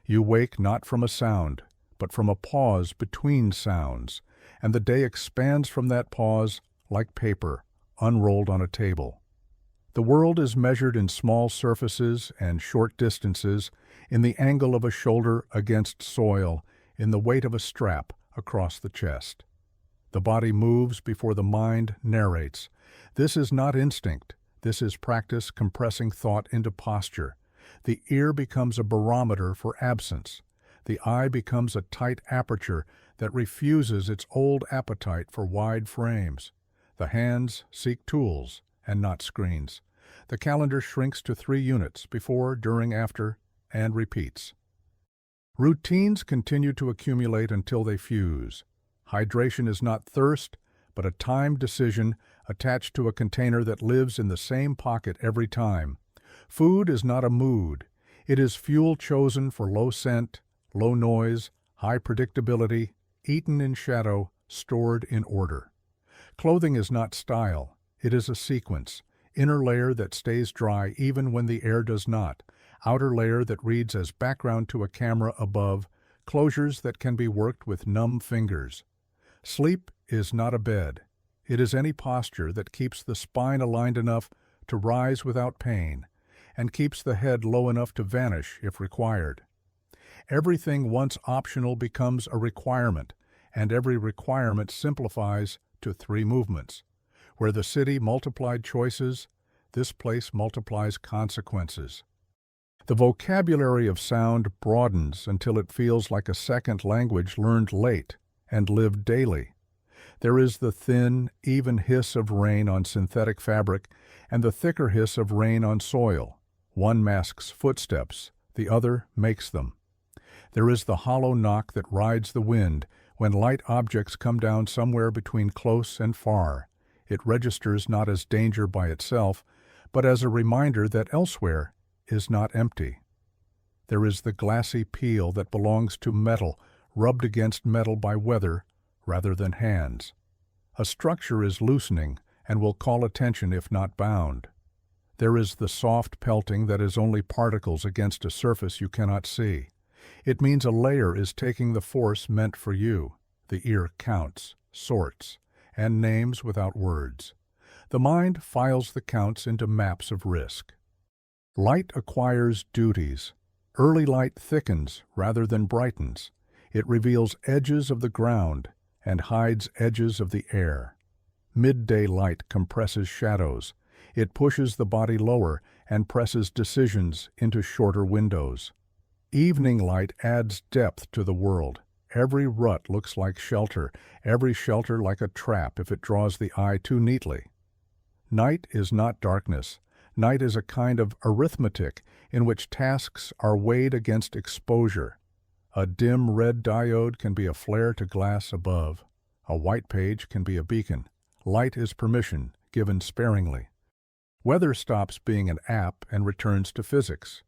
You wake not from a sound, but from a pause between sounds, and the day expands from that pause like paper unrolled on a table. The world is measured in small surfaces and short distances, in the angle of a shoulder against soil, in the weight of a strap across the chest. The body moves before the mind narrates. This is not instinct. This is practice compressing thought into posture. The ear becomes a barometer for absence. The eye becomes a tight aperture that refuses its old appetite for wide frames. The hands seek tools and not screens. The calendar shrinks to 3 units, before, during, after, and repeats. Routines continue to accumulate until they fuse. Hydration is not thirst, but a timed decision attached to a container that lives in the same pocket every time. Food is not a mood. It is fuel chosen for low scent, low noise, high predictability, eaten in shadow, stored in order. Clothing is not style. It is a sequence. Inner layer that stays dry even when the air does not. Outer layer that reads as background to a camera above. Closures that can be worked with numb fingers. Sleep is not a bed. It is any posture that keeps the spine aligned enough to rise without pain, and keeps the head low enough to vanish if required. Everything once optional becomes a requirement, and every requirement simplifies to 3 movements. Where the city multiplied choices, this place multiplies consequences. The vocabulary of sound broadens until it feels like a second language learned late and lived daily. There is the thin, even hiss of rain on synthetic fabric and the thicker hiss of rain on soil. One masks footsteps, the other makes them. There is the hollow knock that rides the wind when light objects come down somewhere between close and far. It registers not as danger by itself, but as a reminder that elsewhere is not empty. There is the glassy peel that belongs to metal, rubbed against metal by weather rather than hands. A structure is loosening and will call attention if not bound. There is the soft pelting that is only particles against a surface you cannot see. It means a layer is taking the force meant for you. The ear counts, sorts, and names without words. The mind files the counts into maps of risk. Light acquires duties. Early light thickens rather than brightens. It reveals edges of the ground and hides edges of the air. Midday light compresses shadows. It pushes the body lower and presses decisions into shorter windows. Evening light adds depth to the world. Every rut looks like shelter, every shelter like a trap if it draws the eye too neatly. Night is not darkness. Night is a kind of arithmetic in which tasks are weighed against exposure. A dim red diode can be a flare to glass above. A white page can be a beacon. Light is permission, given sparingly. Weather stops being an app and returns to physics.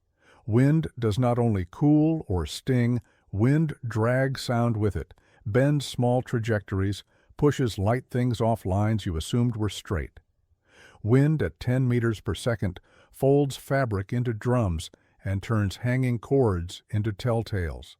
Wind does not only cool or sting, wind drags sound with it, bends small trajectories, pushes light things off lines you assumed were straight. Wind at 10 meters per second folds fabric into drums and turns hanging chords into telltales.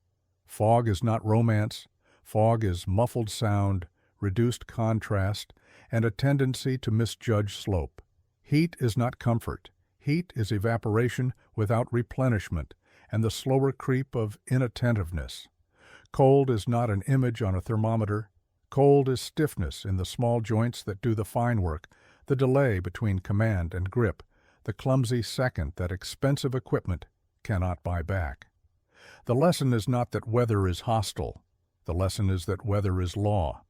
Fog is not romance. Fog is muffled sound, reduced contrast, and a tendency to misjudge slope. Heat is not comfort. Heat is evaporation without replenishment and the slower creep of inattentiveness. Cold is not an image on a thermometer. Cold is stiffness in the small joints that do the fine work, the delay between command and grip, the clumsy second that expensive equipment cannot buy back. The lesson is not that weather is hostile. The lesson is that weather is law.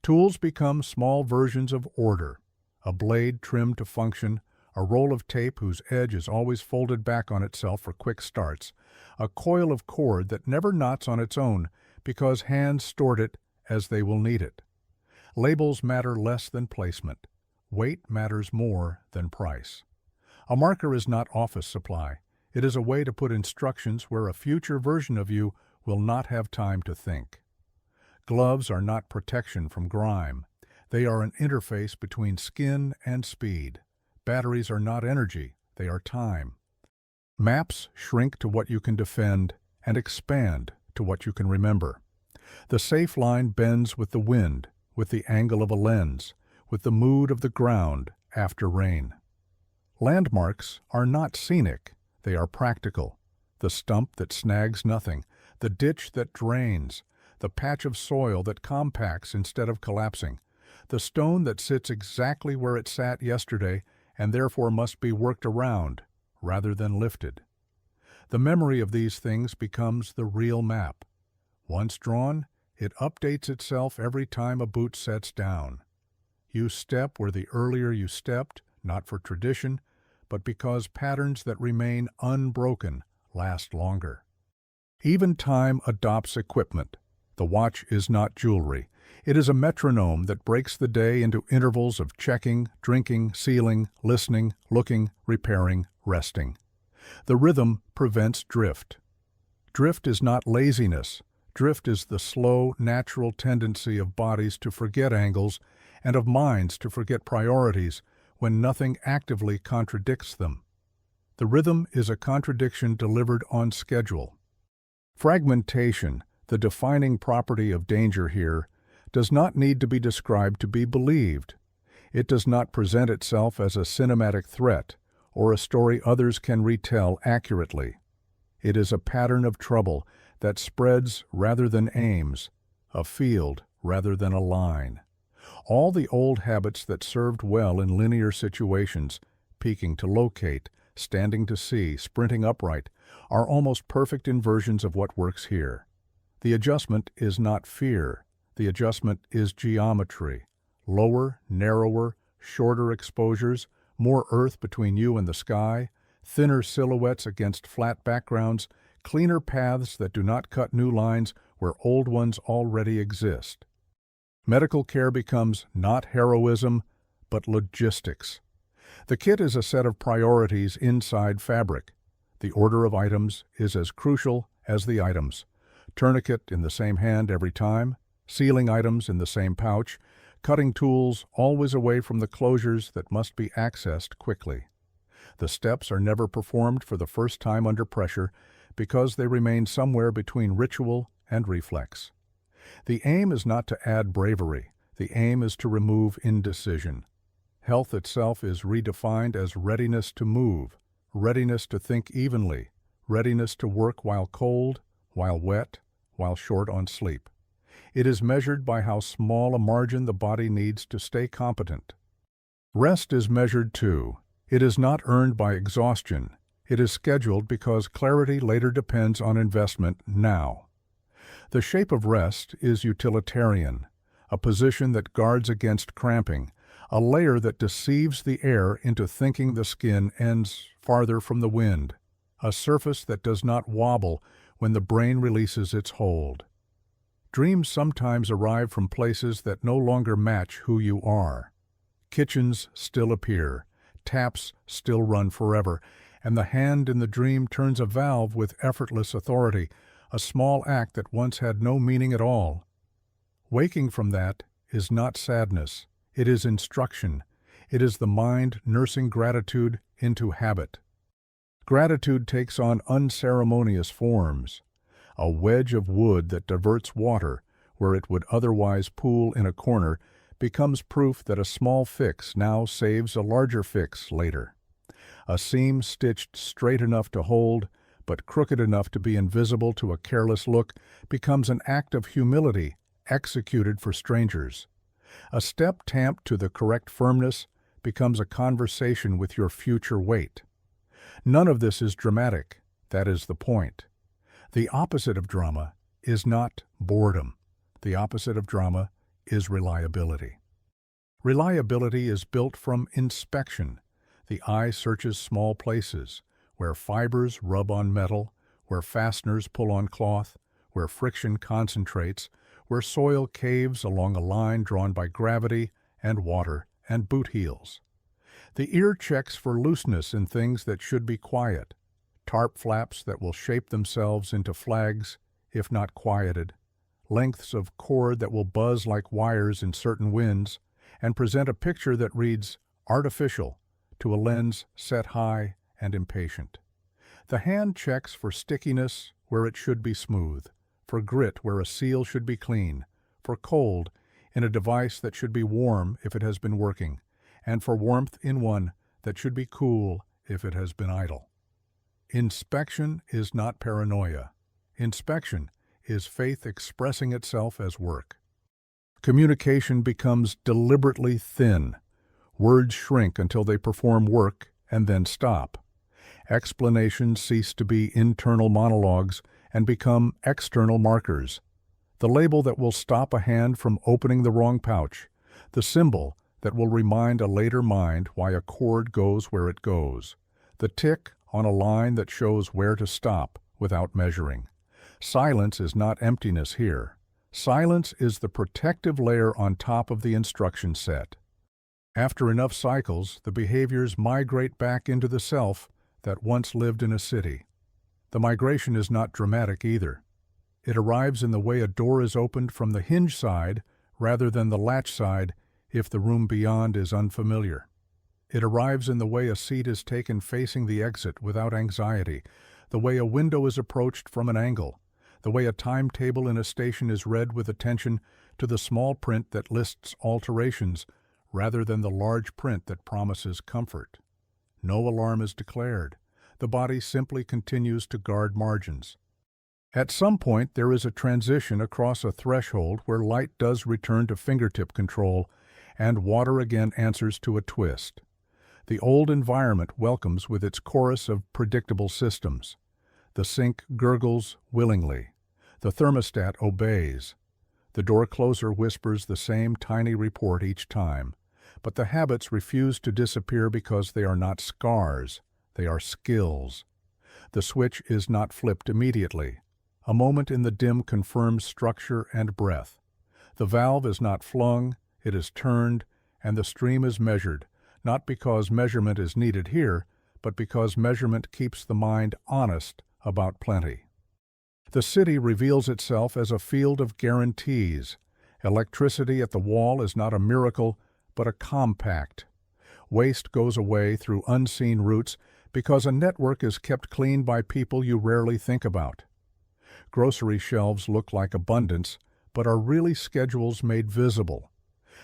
Tools become small versions of order, a blade trimmed to function, a roll of tape whose edge is always folded back on itself for quick starts, a coil of cord that never knots on its own because hands stored it as they will need it. Labels matter less than placement. Weight matters more than price. A marker is not office supply. It is a way to put instructions where a future version of you will not have time to think. Gloves are not protection from grime. They are an interface between skin and speed. Batteries are not energy, they are time. Maps shrink to what you can defend, and expand to what you can remember. The safe line bends with the wind, with the angle of a lens, with the mood of the ground after rain. Landmarks are not scenic, they are practical. The stump that snags nothing, the ditch that drains, the patch of soil that compacts instead of collapsing, the stone that sits exactly where it sat yesterday and therefore must be worked around rather than lifted. The memory of these things becomes the real map. Once drawn, it updates itself every time a boot sets down. You step where the earlier you stepped, not for tradition, but because patterns that remain unbroken last longer. Even time adopts equipment. The watch is not jewelry. It is a metronome that breaks the day into intervals of checking, drinking, sealing, listening, looking, repairing, resting. The rhythm prevents drift. Drift is not laziness. Drift is the slow, natural tendency of bodies to forget angles and of minds to forget priorities when nothing actively contradicts them. The rhythm is a contradiction delivered on schedule. Fragmentation, the defining property of danger here, does not need to be described to be believed. It does not present itself as a cinematic threat or a story others can retell accurately. It is a pattern of trouble that spreads rather than aims, a field rather than a line. All the old habits that served well in linear situations, peeking to locate, standing to see, sprinting upright, are almost perfect inversions of what works here. The adjustment is not fear. The adjustment is geometry. Lower, narrower, shorter exposures, more earth between you and the sky, thinner silhouettes against flat backgrounds, cleaner paths that do not cut new lines where old ones already exist. Medical care becomes not heroism, but logistics. The kit is a set of priorities inside fabric. The order of items is as crucial as the items. Tourniquet in the same hand every time, sealing items in the same pouch, cutting tools always away from the closures that must be accessed quickly. The steps are never performed for the first time under pressure because they remain somewhere between ritual and reflex. The aim is not to add bravery. The aim is to remove indecision. Health itself is redefined as readiness to move, readiness to think evenly, readiness to work while cold, while wet, while short on sleep. It is measured by how small a margin the body needs to stay competent. Rest is measured too. It is not earned by exhaustion. It is scheduled because clarity later depends on investment now. The shape of rest is utilitarian, a position that guards against cramping, a layer that deceives the air into thinking the skin ends farther from the wind, a surface that does not wobble when the brain releases its hold. Dreams sometimes arrive from places that no longer match who you are. Kitchens still appear, taps still run forever, and the hand in the dream turns a valve with effortless authority, a small act that once had no meaning at all. Waking from that is not sadness, it is instruction. It is the mind nursing gratitude into habit. Gratitude takes on unceremonious forms. A wedge of wood that diverts water where it would otherwise pool in a corner becomes proof that a small fix now saves a larger fix later. A seam stitched straight enough to hold, but crooked enough to be invisible to a careless look, becomes an act of humility executed for strangers. A step tamped to the correct firmness becomes a conversation with your future weight. None of this is dramatic. That is the point. The opposite of drama is not boredom. The opposite of drama is reliability. Reliability is built from inspection. The eye searches small places, where fibers rub on metal, where fasteners pull on cloth, where friction concentrates, where soil caves along a line drawn by gravity and water and boot heels. The ear checks for looseness in things that should be quiet, tarp flaps that will shape themselves into flags if not quieted, lengths of cord that will buzz like wires in certain winds and present a picture that reads artificial to a lens set high and impatient. The hand checks for stickiness where it should be smooth, for grit where a seal should be clean, for cold in a device that should be warm if it has been working, and for warmth in one that should be cool if it has been idle. Inspection is not paranoia. Inspection is faith expressing itself as work. Communication becomes deliberately thin. Words shrink until they perform work and then stop. Explanations cease to be internal monologues and become external markers. The label that will stop a hand from opening the wrong pouch. The symbol that will remind a later mind why a cord goes where it goes. The tick on a line that shows where to stop without measuring. Silence is not emptiness here. Silence is the protective layer on top of the instruction set. After enough cycles, the behaviors migrate back into the self that once lived in a city. The migration is not dramatic either. It arrives in the way a door is opened from the hinge side rather than the latch side if the room beyond is unfamiliar. It arrives in the way a seat is taken facing the exit without anxiety, the way a window is approached from an angle, the way a timetable in a station is read with attention to the small print that lists alterations rather than the large print that promises comfort. No alarm is declared. The body simply continues to guard margins. At some point, there is a transition across a threshold where light does return to fingertip control and water again answers to a twist. The old environment welcomes with its chorus of predictable systems. The sink gurgles willingly. The thermostat obeys. The door closer whispers the same tiny report each time, but the habits refuse to disappear because they are not scars, they are skills. The switch is not flipped immediately. A moment in the dim confirms structure and breath. The valve is not flung, it is turned, and the stream is measured, not because measurement is needed here, but because measurement keeps the mind honest about plenty. The city reveals itself as a field of guarantees. Electricity at the wall is not a miracle, but a compact. Waste goes away through unseen routes because a network is kept clean by people you rarely think about. Grocery shelves look like abundance, but are really schedules made visible.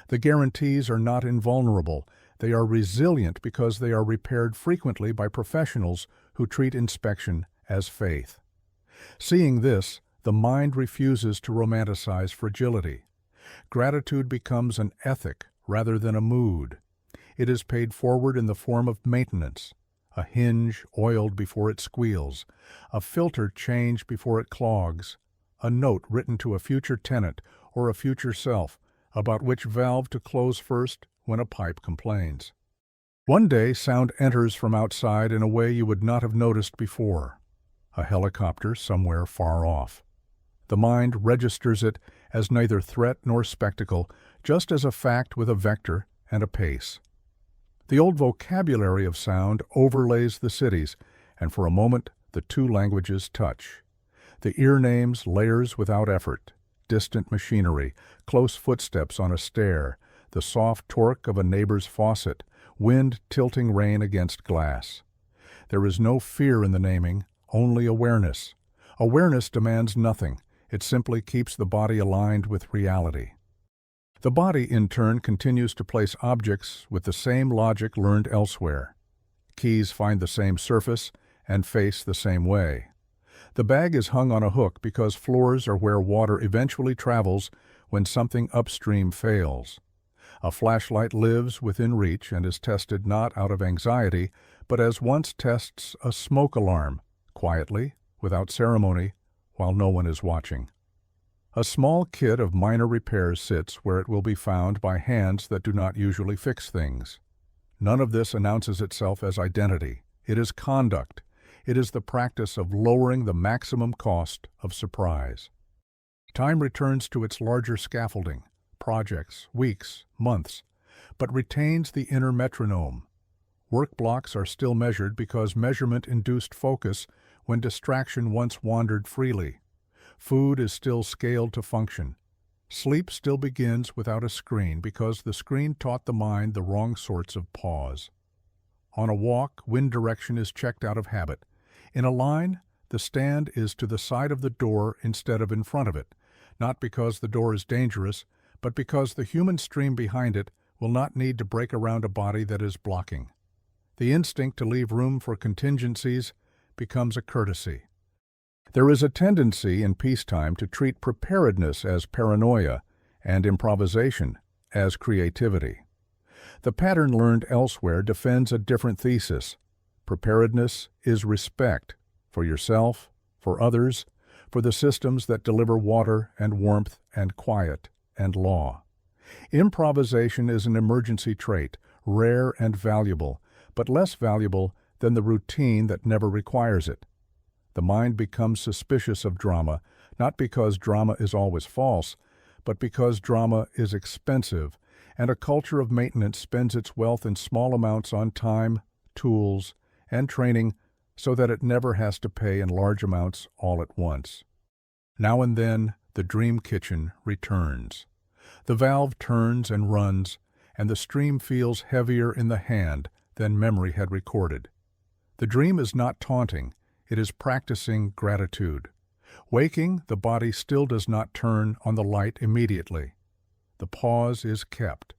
The guarantees are not invulnerable. They are resilient because they are repaired frequently by professionals who treat inspection as faith. Seeing this, the mind refuses to romanticize fragility. Gratitude becomes an ethic rather than a mood. It is paid forward in the form of maintenance. A hinge oiled before it squeals, a filter changed before it clogs, a note written to a future tenant or a future self about which valve to close first when a pipe complains. One day, sound enters from outside in a way you would not have noticed before. A helicopter somewhere far off. The mind registers it as neither threat nor spectacle, just as a fact with a vector and a pace. The old vocabulary of sound overlays the cities, and for a moment the two languages touch. The ear names layers without effort, distant machinery, close footsteps on a stair, the soft torque of a neighbor's faucet, wind tilting rain against glass. There is no fear in the naming, only awareness. Awareness demands nothing. It simply keeps the body aligned with reality. The body, in turn, continues to place objects with the same logic learned elsewhere. Keys find the same surface and face the same way. The bag is hung on a hook because floors are where water eventually travels when something upstream fails. A flashlight lives within reach and is tested not out of anxiety, but as once tests a smoke alarm, quietly, without ceremony, while no one is watching. A small kit of minor repairs sits where it will be found by hands that do not usually fix things. None of this announces itself as identity. It is conduct. It is the practice of lowering the maximum cost of surprise. Time returns to its larger scaffolding, projects, weeks, months, but retains the inner metronome. Work blocks are still measured because measurement induced focus when distraction once wandered freely. Food is still scaled to function. Sleep still begins without a screen because the screen taught the mind the wrong sorts of pause. On a walk, wind direction is checked out of habit. In a line, the stand is to the side of the door instead of in front of it, not because the door is dangerous, but because the human stream behind it will not need to break around a body that is blocking. The instinct to leave room for contingencies becomes a courtesy. There is a tendency in peacetime to treat preparedness as paranoia and improvisation as creativity. The pattern learned elsewhere defends a different thesis. Preparedness is respect for yourself, for others, for the systems that deliver water and warmth and quiet and law. Improvisation is an emergency trait, rare and valuable, but less valuable than the routine that never requires it. The mind becomes suspicious of drama, not because drama is always false, but because drama is expensive, and a culture of maintenance spends its wealth in small amounts on time, tools, and training so that it never has to pay in large amounts all at once. Now and then, the dream kitchen returns. The valve turns and runs, and the stream feels heavier in the hand than memory had recorded. The dream is not taunting, it is practicing gratitude. Waking, the body still does not turn on the light immediately. The pause is kept.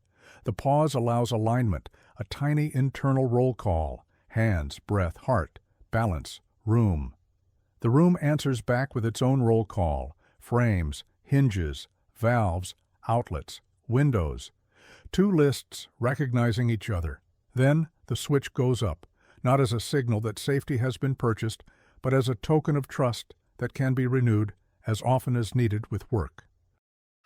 The pause allows alignment, a tiny internal roll call, hands, breath, heart, balance, room. The room answers back with its own roll call, frames, hinges, valves, outlets, windows. Two lists recognizing each other. Then the switch goes up, not as a signal that safety has been purchased, but as a token of trust that can be renewed as often as needed with work.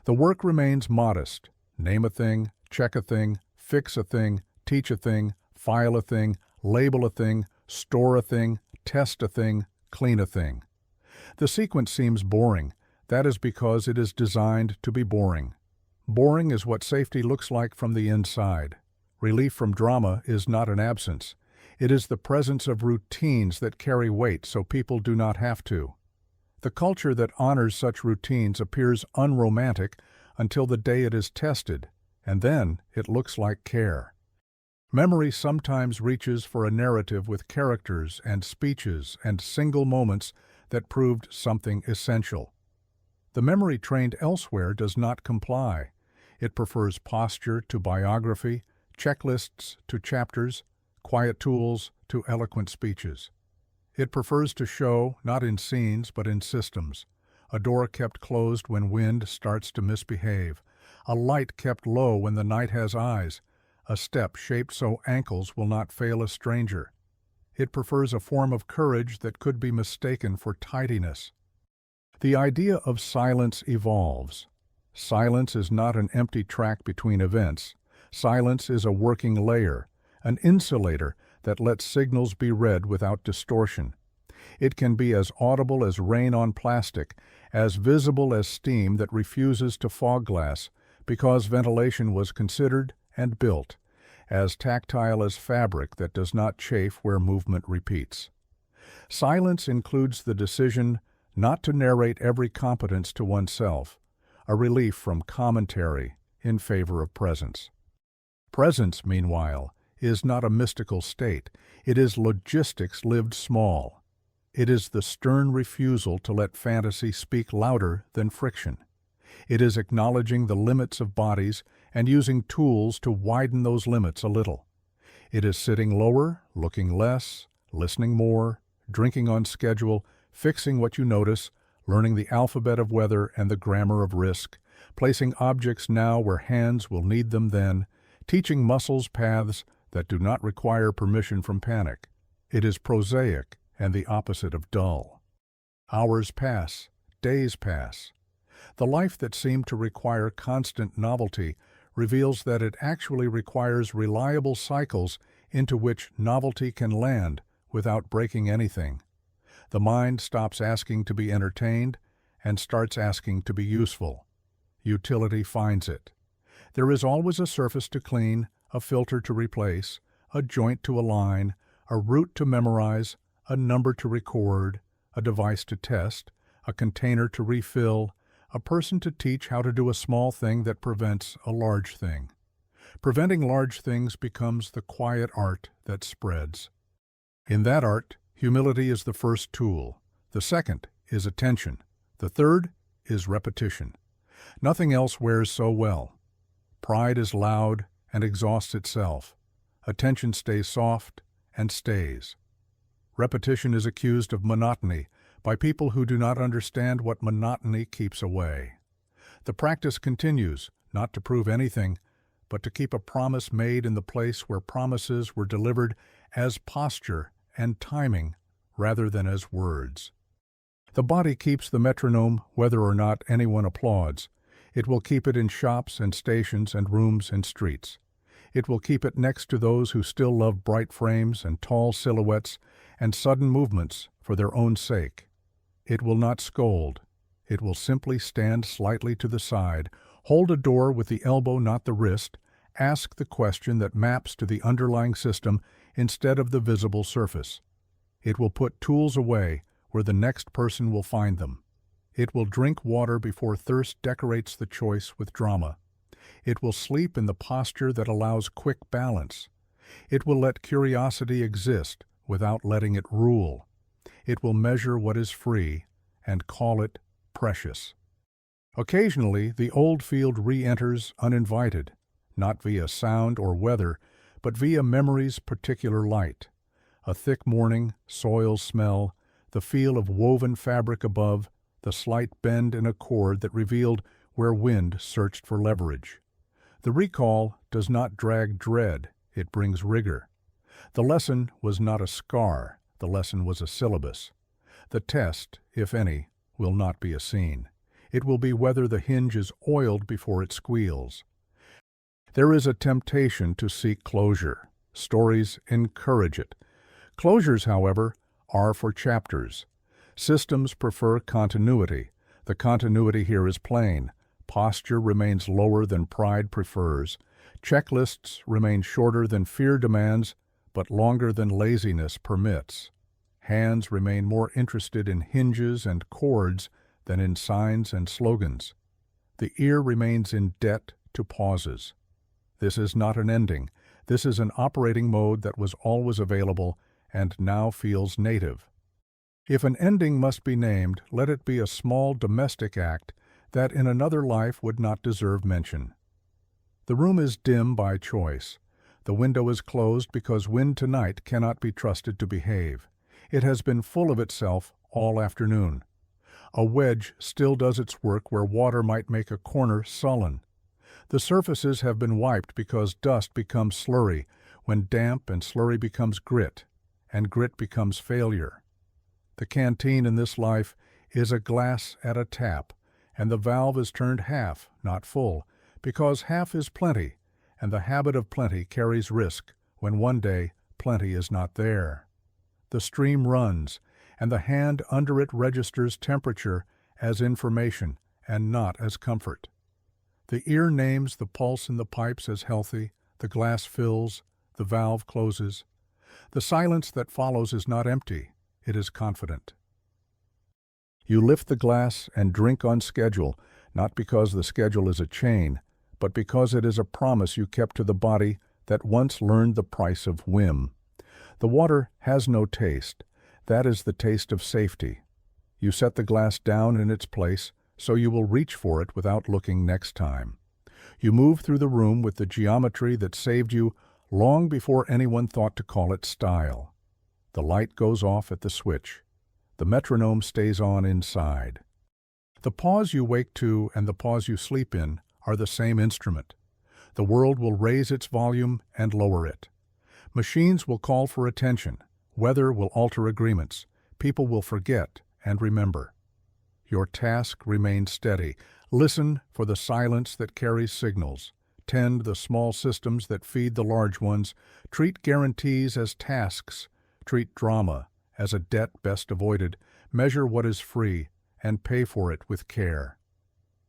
The work remains modest. Name a thing, check a thing, fix a thing, teach a thing, file a thing, label a thing, store a thing, test a thing, clean a thing. The sequence seems boring. That is because it is designed to be boring. Boring is what safety looks like from the inside. Relief from drama is not an absence. It is the presence of routines that carry weight so people do not have to. The culture that honors such routines appears unromantic until the day it is tested, and then it looks like care. Memory sometimes reaches for a narrative with characters and speeches and single moments that proved something essential. The memory trained elsewhere does not comply. It prefers posture to biography, checklists to chapters, quiet tools to eloquent speeches. It prefers to show, not in scenes, but in systems. A door kept closed when wind starts to misbehave. A light kept low when the night has eyes. A step shaped so ankles will not fail a stranger. It prefers a form of courage that could be mistaken for tidiness. The idea of silence evolves. Silence is not an empty track between events. Silence is a working layer, an insulator that lets signals be read without distortion. It can be as audible as rain on plastic, as visible as steam that refuses to fog glass because ventilation was considered and built, as tactile as fabric that does not chafe where movement repeats. Silence includes the decision not to narrate every competence to oneself, a relief from commentary in favor of presence. Presence, meanwhile, is not a mystical state. It is logistics lived small. It is the stern refusal to let fantasy speak louder than friction. It is acknowledging the limits of bodies and using tools to widen those limits a little. It is sitting lower, looking less, listening more, drinking on schedule, fixing what you notice, learning the alphabet of weather and the grammar of risk, placing objects now where hands will need them then, teaching muscles paths that do not require permission from panic. It is prosaic and the opposite of dull. Hours pass, days pass. The life that seemed to require constant novelty reveals that it actually requires reliable cycles into which novelty can land without breaking anything. The mind stops asking to be entertained and starts asking to be useful. Utility finds it. There is always a surface to clean, a filter to replace, a joint to align, a route to memorize, a number to record, a device to test, a container to refill, a person to teach how to do a small thing that prevents a large thing. Preventing large things becomes the quiet art that spreads. In that art, humility is the first tool. The second is attention. The third is repetition. Nothing else wears so well. Pride is loud and exhausts itself. Attention stays soft and stays. Repetition is accused of monotony by people who do not understand what monotony keeps away. The practice continues, not to prove anything, but to keep a promise made in the place where promises were delivered as posture and timing rather than as words. The body keeps the metronome whether or not anyone applauds. It will keep it in shops and stations and rooms and streets. It will keep it next to those who still love bright frames and tall silhouettes and sudden movements for their own sake. It will not scold. It will simply stand slightly to the side, hold a door with the elbow, not the wrist, ask the question that maps to the underlying system instead of the visible surface. It will put tools away where the next person will find them. It will drink water before thirst decorates the choice with drama. It will sleep in the posture that allows quick balance. It will let curiosity exist without letting it rule. It will measure what is free and call it precious. Occasionally, the old field re-enters uninvited, not via sound or weather, but via memory's particular light. A thick morning, soil smell, the feel of woven fabric above, the slight bend in a cord that revealed where wind searched for leverage. The recall does not drag dread, it brings rigor. The lesson was not a scar, the lesson was a syllabus. The test, if any, will not be a scene. It will be whether the hinge is oiled before it squeals. There is a temptation to seek closure. Stories encourage it. Closures, however, are for chapters. Systems prefer continuity. The continuity here is plain. Posture remains lower than pride prefers. Checklists remain shorter than fear demands, but longer than laziness permits. Hands remain more interested in hinges and cords than in signs and slogans. The ear remains in debt to pauses. This is not an ending. This is an operating mode that was always available and now feels native. If an ending must be named, let it be a small domestic act that in another life would not deserve mention. The room is dim by choice. The window is closed because wind tonight cannot be trusted to behave. It has been full of itself all afternoon. A wedge still does its work where water might make a corner sullen. The surfaces have been wiped because dust becomes slurry, when damp and slurry becomes grit, and grit becomes failure. The canteen in this life is a glass at a tap, and the valve is turned half, not full, because half is plenty, and the habit of plenty carries risk when one day plenty is not there. The stream runs, and the hand under it registers temperature as information and not as comfort. The ear names the pulse in the pipes as healthy, the glass fills, the valve closes. The silence that follows is not empty, it is confident. You lift the glass and drink on schedule, not because the schedule is a chain, but because it is a promise you kept to the body that once learned the price of whim. The water has no taste. That is the taste of safety. You set the glass down in its place, so you will reach for it without looking next time. You move through the room with the geometry that saved you long before anyone thought to call it style. The light goes off at the switch. The metronome stays on inside. The pause you wake to and the pause you sleep in are the same instrument. The world will raise its volume and lower it. Machines will call for attention. Weather will alter agreements. People will forget and remember. Your task remains steady. Listen for the silence that carries signals. Tend the small systems that feed the large ones. Treat guarantees as tasks. Treat drama as a debt best avoided. Measure what is free and pay for it with care.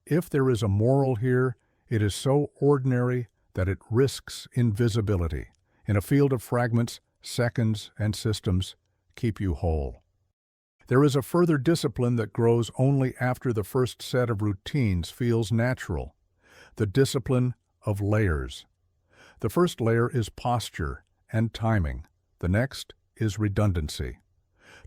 If there is a moral here, it is so ordinary that it risks invisibility. In a field of fragments, seconds, and systems, keep you whole. There is a further discipline that grows only after the first set of routines feels natural. The discipline of layers. The first layer is posture and timing. The next is redundancy.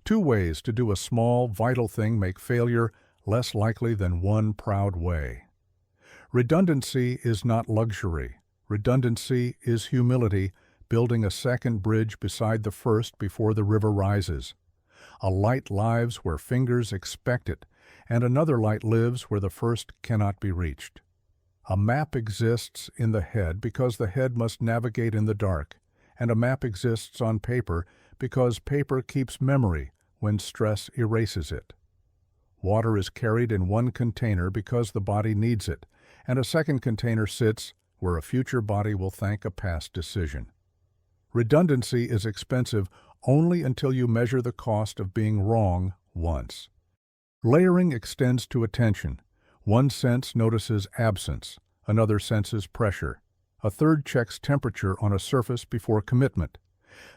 Two ways to do a small, vital thing make failure less likely than one proud way. Redundancy is not luxury. Redundancy is humility, building a second bridge beside the first before the river rises. A light lives where fingers expect it, and another light lives where the first cannot be reached. A map exists in the head because the head must navigate in the dark, and a map exists on paper because paper keeps memory when stress erases it. Water is carried in one container because the body needs it, and a second container sits where a future body will thank a past decision. Redundancy is expensive only until you measure the cost of being wrong once. Layering extends to attention. One sense notices absence, another senses pressure. A third checks temperature on a surface before commitment.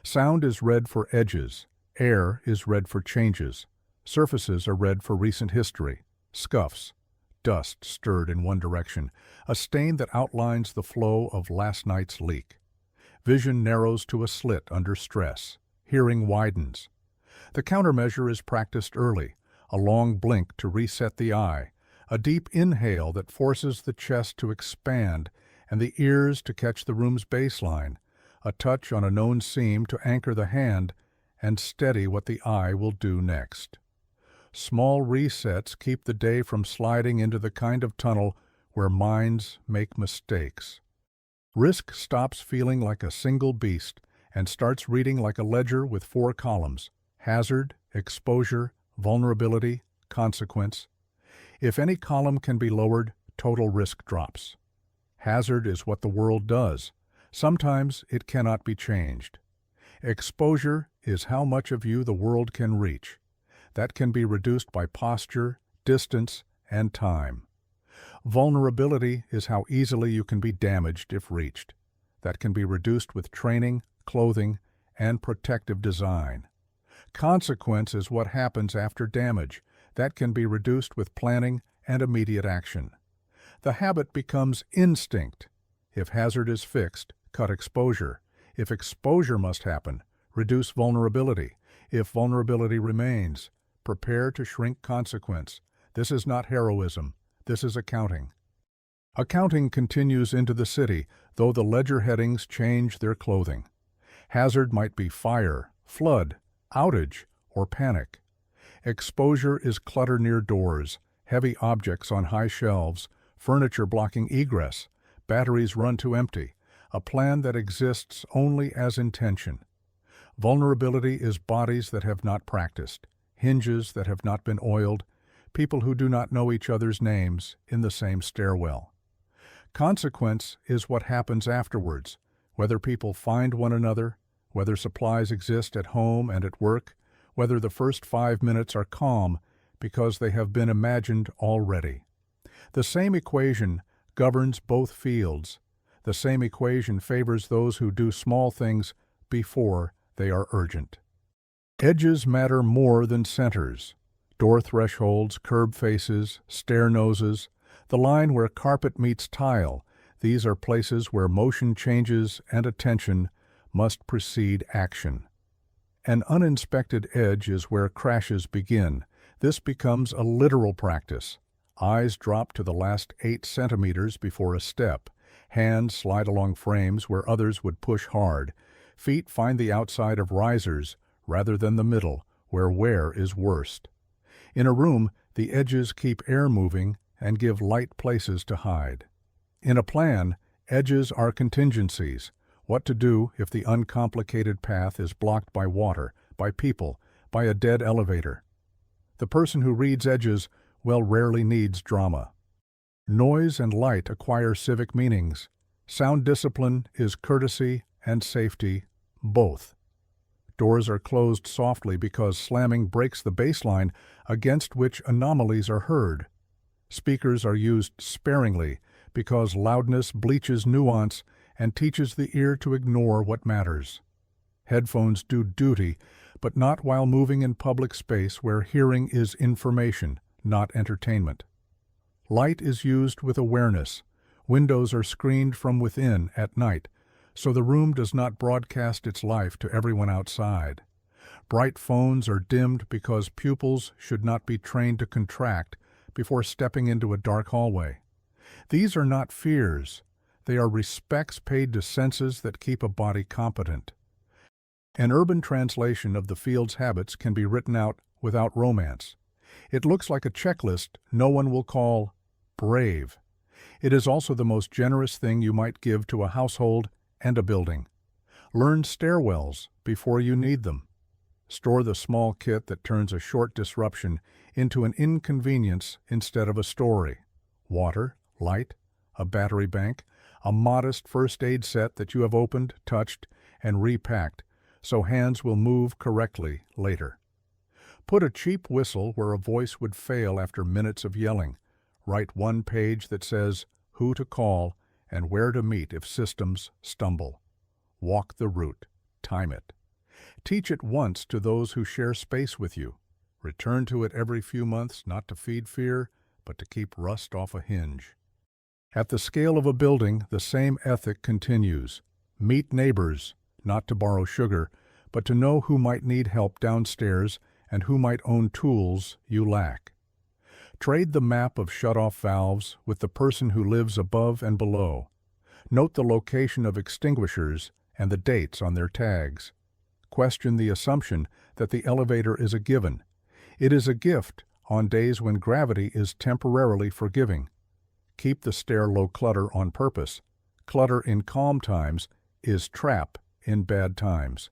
Sound is read for edges. Air is read for changes. Surfaces are read for recent history. Scuffs. Dust stirred in one direction, a stain that outlines the flow of last night's leak. Vision narrows to a slit under stress. Hearing widens. The countermeasure is practiced early, a long blink to reset the eye, a deep inhale that forces the chest to expand and the ears to catch the room's baseline, a touch on a known seam to anchor the hand and steady what the eye will do next. Small resets keep the day from sliding into the kind of tunnel where minds make mistakes. Risk stops feeling like a single beast and starts reading like a ledger with 4 columns: hazard, exposure, vulnerability, consequence. If any column can be lowered, total risk drops. Hazard is what the world does. Sometimes it cannot be changed. Exposure is how much of you the world can reach. That can be reduced by posture, distance, and time. Vulnerability is how easily you can be damaged if reached. That can be reduced with training, clothing, and protective design. Consequence is what happens after damage. That can be reduced with planning and immediate action. The habit becomes instinct. If hazard is fixed, cut exposure. If exposure must happen, reduce vulnerability. If vulnerability remains, prepare to shrink consequence. This is not heroism. This is accounting. Accounting continues into the city, though the ledger headings change their clothing. Hazard might be fire, flood, outage, or panic. Exposure is clutter near doors, heavy objects on high shelves, furniture blocking egress, batteries run to empty, a plan that exists only as intention. Vulnerability is bodies that have not practiced, hinges that have not been oiled, people who do not know each other's names in the same stairwell. Consequence is what happens afterwards, whether people find one another, whether supplies exist at home and at work, whether the first 5 minutes are calm because they have been imagined already. The same equation governs both fields. The same equation favors those who do small things before they are urgent. Edges matter more than centers. Door thresholds, curb faces, stair noses, the line where carpet meets tile, these are places where motion changes and attention must precede action. An uninspected edge is where crashes begin. This becomes a literal practice. Eyes drop to the last 8 centimeters before a step. Hands slide along frames where others would push hard. Feet find the outside of risers rather than the middle, where wear is worst. In a room, the edges keep air moving and give light places to hide. In a plan, edges are contingencies. What to do if the uncomplicated path is blocked by water, by people, by a dead elevator. The person who reads edges rarely needs drama. Noise and light acquire civic meanings. Sound discipline is courtesy and safety, both. Doors are closed softly because slamming breaks the baseline against which anomalies are heard. Speakers are used sparingly because loudness bleaches nuance and teaches the ear to ignore what matters. Headphones do duty, but not while moving in public space where hearing is information, not entertainment. Light is used with awareness. Windows are screened from within at night, so the room does not broadcast its life to everyone outside. Bright phones are dimmed because pupils should not be trained to contract before stepping into a dark hallway. These are not fears. They are respects paid to senses that keep a body competent. An urban translation of the field's habits can be written out without romance. It looks like a checklist no one will call brave. It is also the most generous thing you might give to a household and a building. Learn stairwells before you need them. Store the small kit that turns a short disruption into an inconvenience instead of a story. Water, light, a battery bank, a modest first aid set that you have opened, touched, and repacked so hands will move correctly later. Put a cheap whistle where a voice would fail after minutes of yelling. Write one page that says who to call and where to meet if systems stumble. Walk the route. Time it. Teach it once to those who share space with you. Return to it every few months, not to feed fear, but to keep rust off a hinge. At the scale of a building, the same ethic continues. Meet neighbors, not to borrow sugar, but to know who might need help downstairs and who might own tools you lack. Trade the map of shut-off valves with the person who lives above and below. Note the location of extinguishers and the dates on their tags. Question the assumption that the elevator is a given. It is a gift on days when gravity is temporarily forgiving. Keep the stair low clutter on purpose. Clutter in calm times is trap in bad times.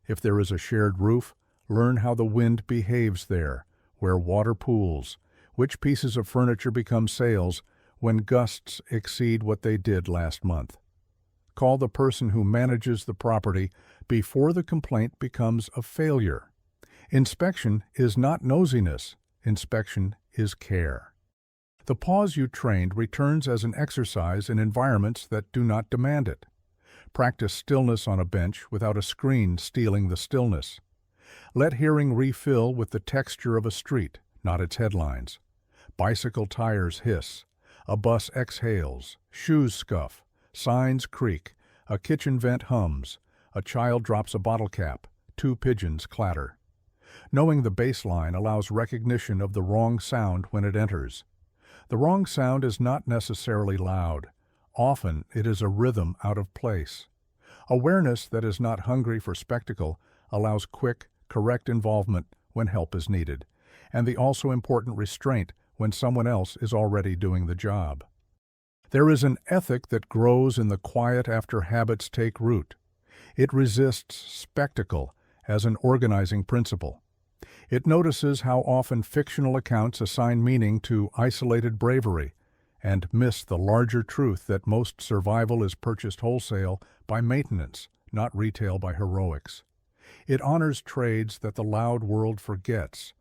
If there is a shared roof, learn how the wind behaves there, where water pools, which pieces of furniture become sales when gusts exceed what they did last month. Call the person who manages the property before the complaint becomes a failure. Inspection is not nosiness. Inspection is care. The pause you trained returns as an exercise in environments that do not demand it. Practice stillness on a bench without a screen stealing the stillness. Let hearing refill with the texture of a street, not its headlines. Bicycle tires hiss. A bus exhales. Shoes scuff. Signs creak. A kitchen vent hums. A child drops a bottle cap. 2 pigeons clatter. Knowing the baseline allows recognition of the wrong sound when it enters. The wrong sound is not necessarily loud. Often it is a rhythm out of place. Awareness that is not hungry for spectacle allows quick, correct involvement when help is needed, and the also important restraint when someone else is already doing the job. There is an ethic that grows in the quiet after habits take root. It resists spectacle as an organizing principle. It notices how often fictional accounts assign meaning to isolated bravery and miss the larger truth that most survival is purchased wholesale by maintenance, not retail by heroics. It honors trades that the loud world forgets,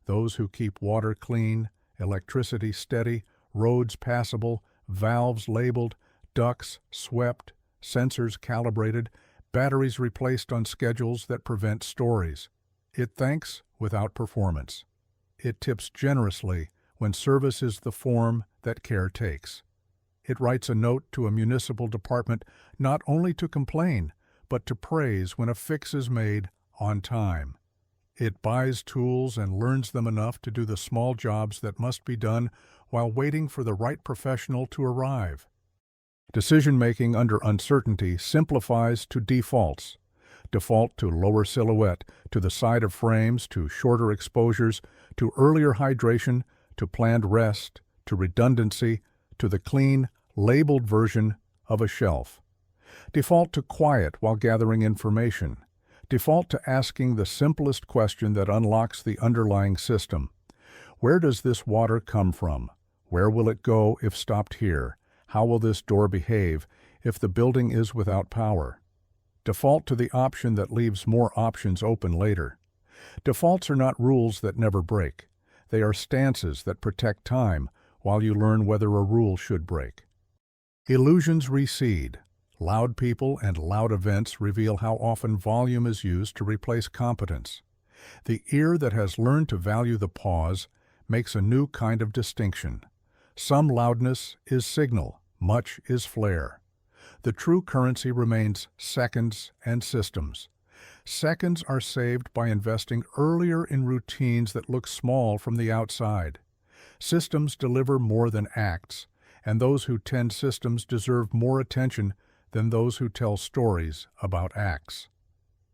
those who keep water clean, electricity steady, roads passable, valves labeled, ducts swept, sensors calibrated, batteries replaced on schedules that prevent stories. It thanks without performance. It tips generously when service is the form that care takes. It writes a note to a municipal department not only to complain, but to praise when a fix is made on time. It buys tools and learns them enough to do the small jobs that must be done while waiting for the right professional to arrive. Decision-making under uncertainty simplifies to defaults. Default to lower silhouette, to the side of frames, to shorter exposures, to earlier hydration, to planned rest, to redundancy, to the clean, labeled version of a shelf. Default to quiet while gathering information. Default to asking the simplest question that unlocks the underlying system. Where does this water come from? Where will it go if stopped here? How will this door behave if the building is without power? Default to the option that leaves more options open later. Defaults are not rules that never break. They are stances that protect time while you learn whether a rule should break. Illusions recede. Loud people and loud events reveal how often volume is used to replace competence. The ear that has learned to value the pause makes a new kind of distinction. Some loudness is signal, much is flair. The true currency remains seconds and systems. Seconds are saved by investing earlier in routines that look small from the outside. Systems deliver more than acts, and those who tend systems deserve more attention than those who tell stories about acts.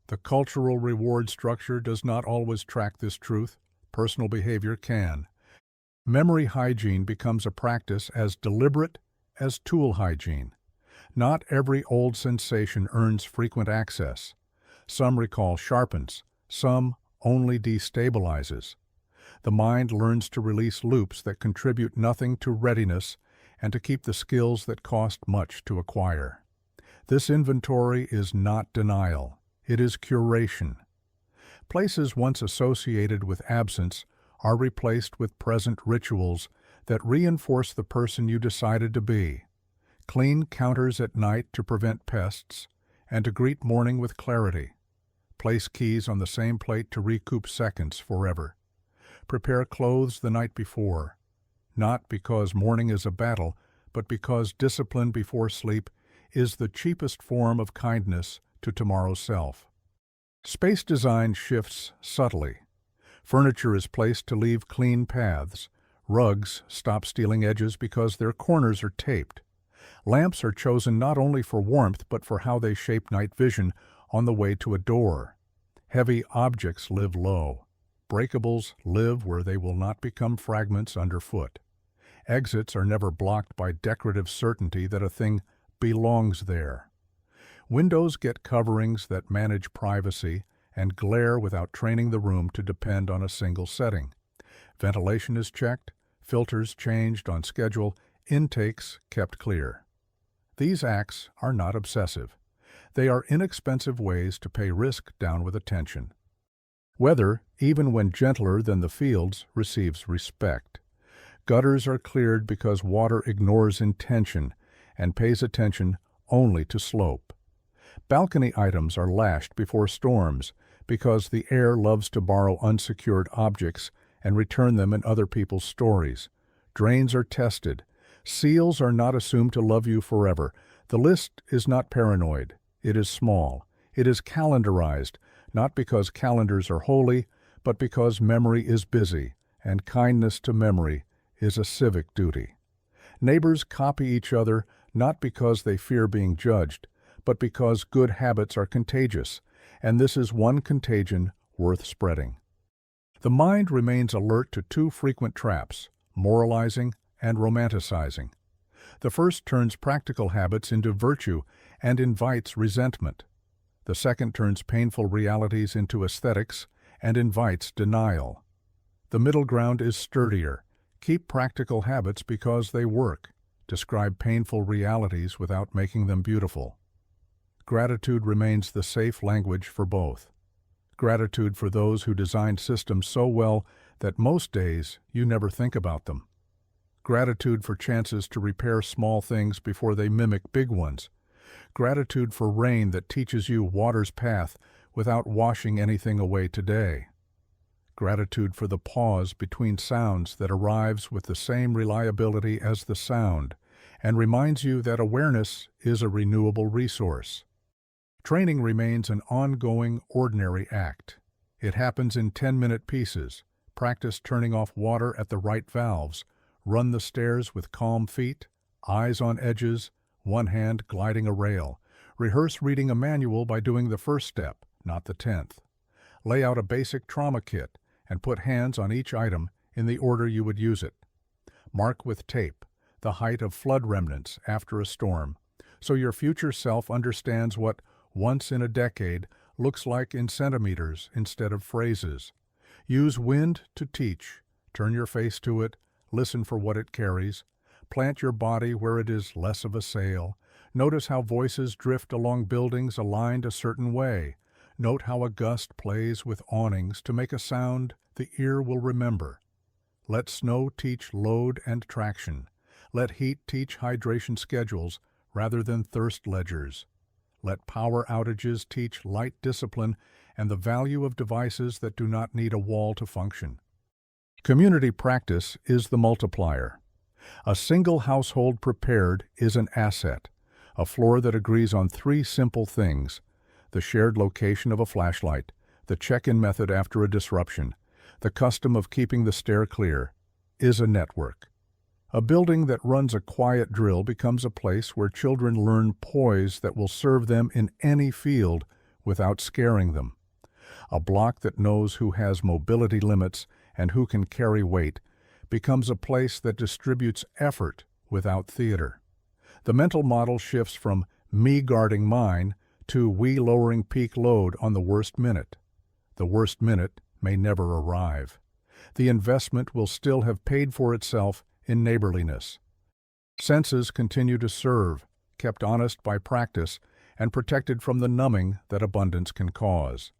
The cultural reward structure does not always track this truth. Personal behavior can. Memory hygiene becomes a practice as deliberate as tool hygiene. Not every old sensation earns frequent access. Some recall sharpens, some only destabilizes. The mind learns to release loops that contribute nothing to readiness and to keep the skills that cost much to acquire. This inventory is not denial, it is curation. Places once associated with absence are replaced with present rituals that reinforce the person you decided to be. Clean counters at night to prevent pests, and to greet morning with clarity. Place keys on the same plate to recoup seconds forever. Prepare clothes the night before, not because morning is a battle, but because discipline before sleep is the cheapest form of kindness to tomorrow's self. Space design shifts subtly. Furniture is placed to leave clean paths. Rugs stop stealing edges because their corners are taped. Lamps are chosen not only for warmth but for how they shape night vision on the way to a door. Heavy objects live low. Breakables live where they will not become fragments underfoot. Exits are never blocked by decorative certainty that a thing belongs there. Windows get coverings that manage privacy and glare without training the room to depend on a single setting. Ventilation is checked, filters changed on schedule, intakes kept clear. These acts are not obsessive. They are inexpensive ways to pay risk down with attention. Weather, even when gentler than the fields, receives respect. Gutters are cleared because water ignores intention and pays attention only to slope. Balcony items are lashed before storms because the air loves to borrow unsecured objects and return them in other people's stories. Drains are tested. Seals are not assumed to love you forever. The list is not paranoid. It is small. It is calendarized, not because calendars are holy, but because memory is busy, and kindness to memory is a civic duty. Neighbors copy each other not because they fear being judged, but because good habits are contagious, and this is one contagion worth spreading. The mind remains alert to two frequent traps, moralizing and romanticizing. The first turns practical habits into virtue and invites resentment. The second turns painful realities into aesthetics and invites denial. The middle ground is sturdier. Keep practical habits because they work. Describe painful realities without making them beautiful. Gratitude remains the safe language for both. Gratitude for those who designed systems so well that most days you never think about them. Gratitude for chances to repair small things before they mimic big ones. Gratitude for rain that teaches you water's path without washing anything away today. Gratitude for the pause between sounds that arrives with the same reliability as the sound and reminds you that awareness is a renewable resource. Training remains an ongoing, ordinary act. It happens in 10-minute pieces. Practice turning off water at the right valves. Run the stairs with calm feet, eyes on edges, one hand gliding a rail. Rehearse reading a manual by doing the first step, not the 10th. Lay out a basic trauma kit and put hands on each item in the order you would use it. Mark with tape the height of flood remnants after a storm, so your future self understands what once in a decade looks like in centimeters instead of phrases. Use wind to teach. Turn your face to it. Listen for what it carries. Plant your body where it is less of a sail. Notice how voices drift along buildings aligned a certain way. Note how a gust plays with awnings to make a sound the ear will remember. Let snow teach load and traction. Let heat teach hydration schedules rather than thirst ledgers. Let power outages teach light discipline and the value of devices that do not need a wall to function. Community practice is the multiplier. A single household prepared is an asset, a floor that agrees on 3 simple things: the shared location of a flashlight, the check-in method after a disruption, the custom of keeping the stair clear, is a network. A building that runs a quiet drill becomes a place where children learn poise that will serve them in any field without scaring them. A block that knows who has mobility limits and who can carry weight becomes a place that distributes effort without theater. The mental model shifts from me guarding mine to we lowering peak load on the worst minute. The worst minute may never arrive. The investment will still have paid for itself in neighborliness. Senses continue to serve, kept honest by practice and protected from the numbing that abundance can cause.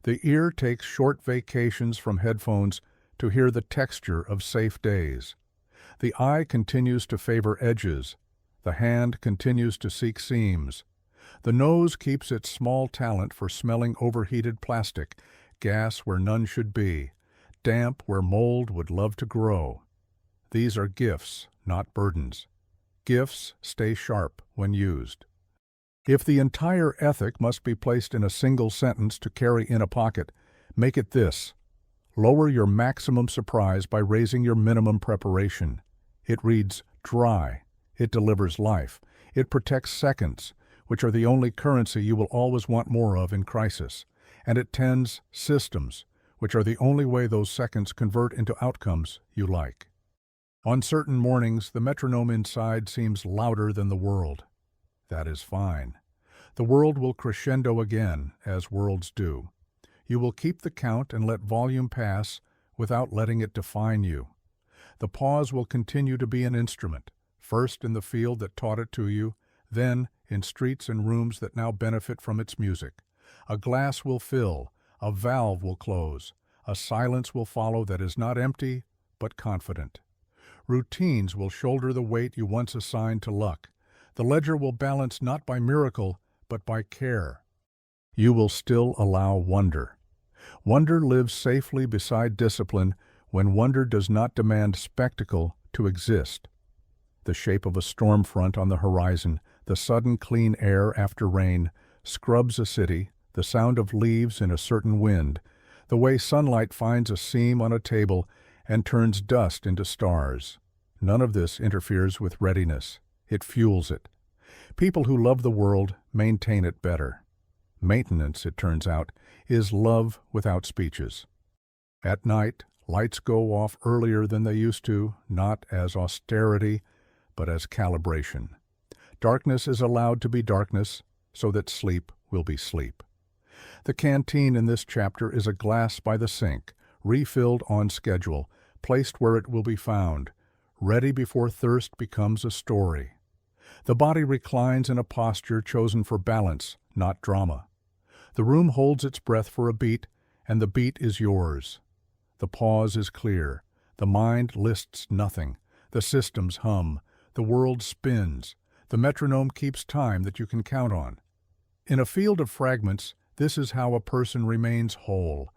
The ear takes short vacations from headphones to hear the texture of safe days. The eye continues to favor edges. The hand continues to seek seams. The nose keeps its small talent for smelling overheated plastic, gas where none should be, damp where mold would love to grow. These are gifts, not burdens. Gifts stay sharp when used. If the entire ethic must be placed in a single sentence to carry in a pocket, make it this: lower your maximum surprise by raising your minimum preparation. It reads dry. It delivers life. It protects seconds, which are the only currency you will always want more of in crisis. And it tends systems, which are the only way those seconds convert into outcomes you like. On certain mornings, the metronome inside seems louder than the world. That is fine. The world will crescendo again, as worlds do. You will keep the count and let volume pass without letting it define you. The pause will continue to be an instrument, first in the field that taught it to you, then in streets and rooms that now benefit from its music. A glass will fill, a valve will close, a silence will follow that is not empty, but confident. Routines will shoulder the weight you once assigned to luck. The ledger will balance not by miracle, but by care. You will still allow wonder. Wonder lives safely beside discipline when wonder does not demand spectacle to exist. The shape of a storm front on the horizon, the sudden clean air after rain, scrubs a city, the sound of leaves in a certain wind, the way sunlight finds a seam on a table and turns dust into stars. None of this interferes with readiness. It fuels it. People who love the world maintain it better. Maintenance, it turns out, is love without speeches. At night, lights go off earlier than they used to, not as austerity, but as calibration. Darkness is allowed to be darkness, so that sleep will be sleep. The canteen in this chapter is a glass by the sink, refilled on schedule, placed where it will be found, ready before thirst becomes a story. The body reclines in a posture chosen for balance, not drama. The room holds its breath for a beat, and the beat is yours. The pause is clear. The mind lists nothing. The systems hum. The world spins. The metronome keeps time that you can count on. In a field of fragments, this is how a person remains whole,